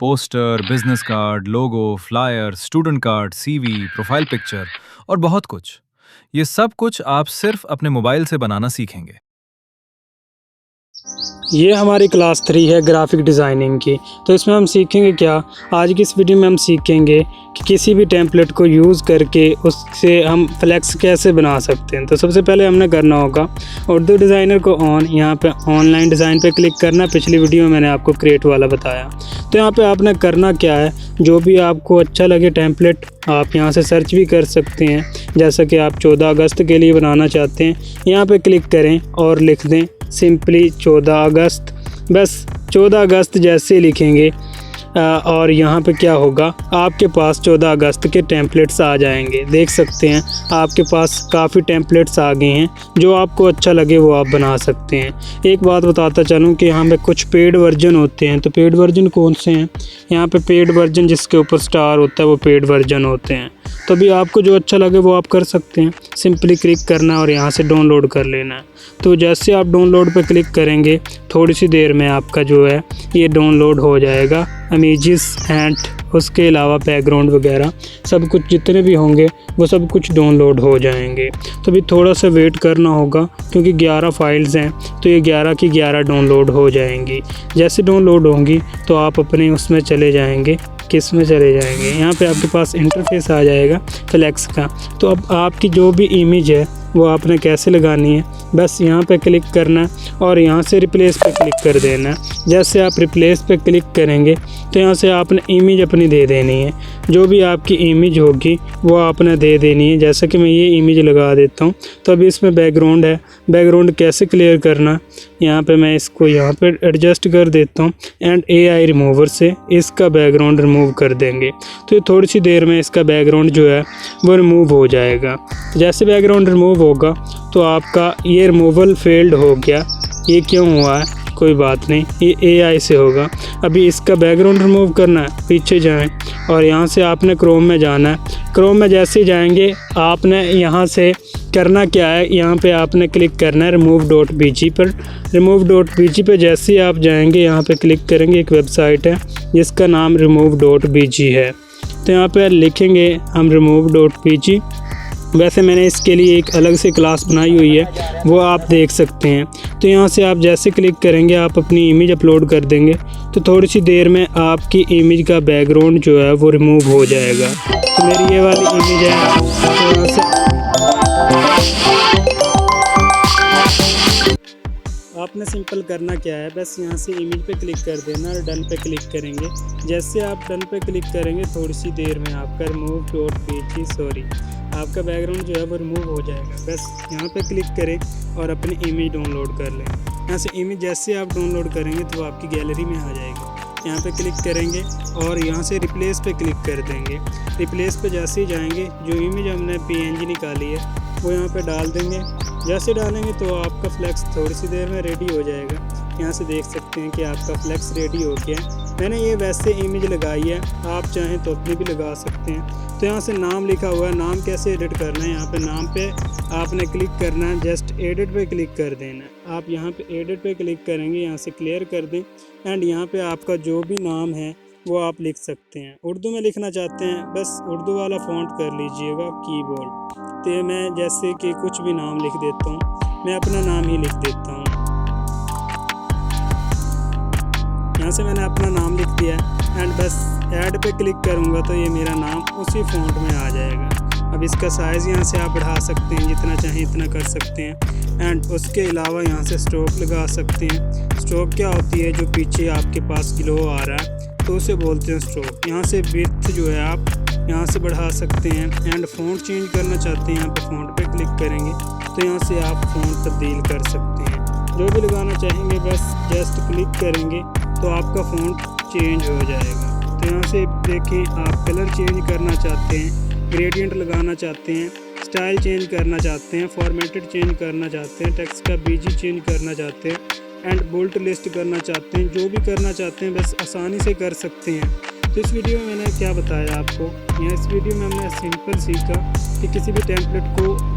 Poster, business card, logo, flyer, student card, CV, profile picture और बहुत कुछ। ये सब कुछ आप सिर्फ अपने मोबाइल से बनाना सीखेंगे। ये हमारी क्लास 3 है ग्राफिक डिज़ाइनिंग की। तो इसमें हम सीखेंगे क्या, आज की इस वीडियो में हम सीखेंगे कि किसी भी टेम्पलेट को यूज़ करके उससे हम फ्लेक्स कैसे बना सकते हैं। तो सबसे पहले हमने करना होगा उर्दू डिज़ाइनर को ऑन, यहाँ पे ऑनलाइन डिज़ाइन पे क्लिक करना। पिछली वीडियो में मैंने आपको क्रिएट वाला बताया। तो यहाँ पे आपने करना क्या है, जो भी आपको अच्छा लगे टेम्पलेट आप यहाँ से सर्च भी कर सकते हैं। जैसा कि आप 14 अगस्त के लिए बनाना चाहते हैं, यहाँ पे क्लिक करें और लिख दें सिंपली 14 अगस्त। बस 14 अगस्त जैसे लिखेंगे और यहाँ पे क्या होगा, आपके पास 14 अगस्त के टेम्पलेट्स आ जाएंगे। देख सकते हैं आपके पास काफ़ी टेम्पलेट्स आ गए हैं। जो आपको अच्छा लगे वो आप बना सकते हैं। एक बात बताता चलूँ कि यहाँ पे कुछ पेड वर्जन होते हैं। तो पेड वर्जन कौन से हैं, यहाँ पे पेड वर्जन जिसके ऊपर स्टार होता है वो पेड वर्जन होते हैं। तो अभी आपको जो अच्छा लगे वो आप कर सकते हैं। सिंपली क्लिक करना है और यहाँ से डाउनलोड कर लेना है। तो जैसे आप डाउनलोड पर क्लिक करेंगे थोड़ी सी देर में आपका जो है ये डाउनलोड हो जाएगा। इमेजेस एंड उसके अलावा बैकग्राउंड वगैरह सब कुछ जितने भी होंगे वो सब कुछ डाउनलोड हो जाएंगे। तो अभी थोड़ा सा वेट करना होगा क्योंकि 11 फाइल्स हैं, तो ये 11 की 11 डाउनलोड हो जाएंगी। जैसे डाउनलोड होंगी तो आप अपने उसमें चले जाएंगे, किस में चले जाएंगे, यहाँ पे आपके पास इंटरफेस आ जाएगा फ्लेक्स का। तो अब आपकी जो भी इमेज है वो आपने कैसे लगानी है, बस यहाँ पे क्लिक करना है और यहाँ से रिप्लेस पे क्लिक कर देना है। जैसे आप रिप्लेस पे क्लिक करेंगे तो यहाँ से आपने इमेज अपनी दे देनी है। जो भी आपकी इमेज होगी वो आपने दे देनी है। जैसे कि मैं ये इमेज लगा देता हूँ। तो अभी इसमें बैकग्राउंड है, बैकग्राउंड कैसे क्लियर करना, यहाँ पे मैं इसको यहाँ पे एडजस्ट कर देता हूँ एंड AI रिमूवर से इसका बैकग्राउंड रिमूव कर देंगे। तो ये थोड़ी सी देर में इसका बैकग्राउंड जो है वो रिमूव हो जाएगा। जैसे बैकग्राउंड रिमूव होगा तो आपका ये रिमूवल फेल्ड हो गया। ये क्यों हुआ है, कोई बात नहीं, ये AI से होगा। अभी इसका बैकग्राउंड रिमूव करना है, पीछे जाएं और यहाँ से आपने क्रोम में जाना है। क्रोम में जैसे जाएंगे आपने यहाँ से करना क्या है, यहाँ पे आपने क्लिक करना है remove.bg पर। remove.bg पे जैसे ही आप जाएंगे यहाँ पे क्लिक करेंगे, एक वेबसाइट है जिसका नाम remove.bg है। तो यहाँ पे लिखेंगे हम remove.bg। वैसे मैंने इसके लिए एक अलग से क्लास बनाई हुई है, वो आप देख सकते हैं। तो यहाँ से आप जैसे क्लिक करेंगे आप अपनी इमेज अपलोड कर देंगे तो थोड़ी सी देर में आपकी इमेज का बैकग्राउंड जो है वो रिमूव हो जाएगा। तो मेरी ये वाली इमेज है, तो यहाँ से आपने सिंपल करना क्या है, बस यहाँ से इमेज पे क्लिक कर देना और डन पे क्लिक करेंगे। जैसे आप डन पे क्लिक करेंगे थोड़ी सी देर में आपका आपका बैकग्राउंड जो है वो रिमूव हो जाएगा। बस यहाँ पे क्लिक करें और अपनी इमेज डाउनलोड कर लें। यहाँ से इमेज जैसे आप डाउनलोड करेंगे तो आपकी गैलरी में आ जाएगी। यहाँ पे क्लिक करेंगे और यहाँ से रिप्लेस पे क्लिक कर देंगे। रिप्लेस पे जैसे ही जाएंगे जो इमेज हमने PNG निकाली है वो यहाँ पे डाल देंगे। जैसे डालेंगे तो आपका फ्लेक्स थोड़ी सी देर में रेडी हो जाएगा। यहाँ से देख सकते हैं कि आपका फ्लेक्स रेडी हो गया है। मैंने ये वैसे इमेज लगाई है, आप चाहें तो अपनी भी लगा सकते हैं। तो यहाँ से नाम लिखा हुआ है, नाम कैसे एडिट करना है, यहाँ पे नाम पे आपने क्लिक करना है, जस्ट एडिट पे क्लिक कर देना है। आप यहाँ पे एडिट पे क्लिक करेंगे, यहाँ से क्लियर कर दें एंड यहाँ पे आपका जो भी नाम है वो आप लिख सकते हैं। उर्दू में लिखना चाहते हैं बस उर्दू वाला फ़ॉन्ट कर लीजिएगा, कीबोर्ड। तो मैं जैसे कि कुछ भी नाम लिख देता हूँ, मैं अपना नाम ही लिख देता हूँ। यहाँ से मैंने अपना नाम लिख दिया है एंड बस ऐड पे क्लिक करूँगा तो ये मेरा नाम उसी फ़ॉन्ट में आ जाएगा। अब इसका साइज़ यहाँ से आप बढ़ा सकते हैं, जितना चाहें इतना कर सकते हैं एंड उसके अलावा यहाँ से स्ट्रोक लगा सकते हैं। स्ट्रोक क्या होती है, जो पीछे आपके पास ग्लो आ रहा है तो उसे बोलते हैं स्ट्रोक। यहाँ से विड्थ जो है आप यहाँ से बढ़ा सकते हैं एंड फ़ॉन्ट चेंज करना चाहते हैं, यहाँ पे फ़ॉन्ट पे क्लिक करेंगे तो यहाँ से आप फ़ॉन्ट तब्दील कर सकते हैं। जो भी लगाना चाहेंगे बस जस्ट क्लिक करेंगे तो आपका फ़ॉन्ट चेंज हो जाएगा। तो यहाँ से देखें, आप कलर चेंज करना चाहते हैं, ग्रेडियंट लगाना चाहते हैं, स्टाइल चेंज करना चाहते हैं, फॉर्मेटेड चेंज करना चाहते हैं, टेक्स्ट का BG चेंज करना चाहते हैं एंड बोल्ट लिस्ट करना चाहते हैं। जो भी करना चाहते हैं बस आसानी से कर सकते हैं। तो इस वीडियो में मैंने क्या बताया आपको, इस वीडियो में हमने सिंपल सीखा कि किसी भी टेम्पलेट को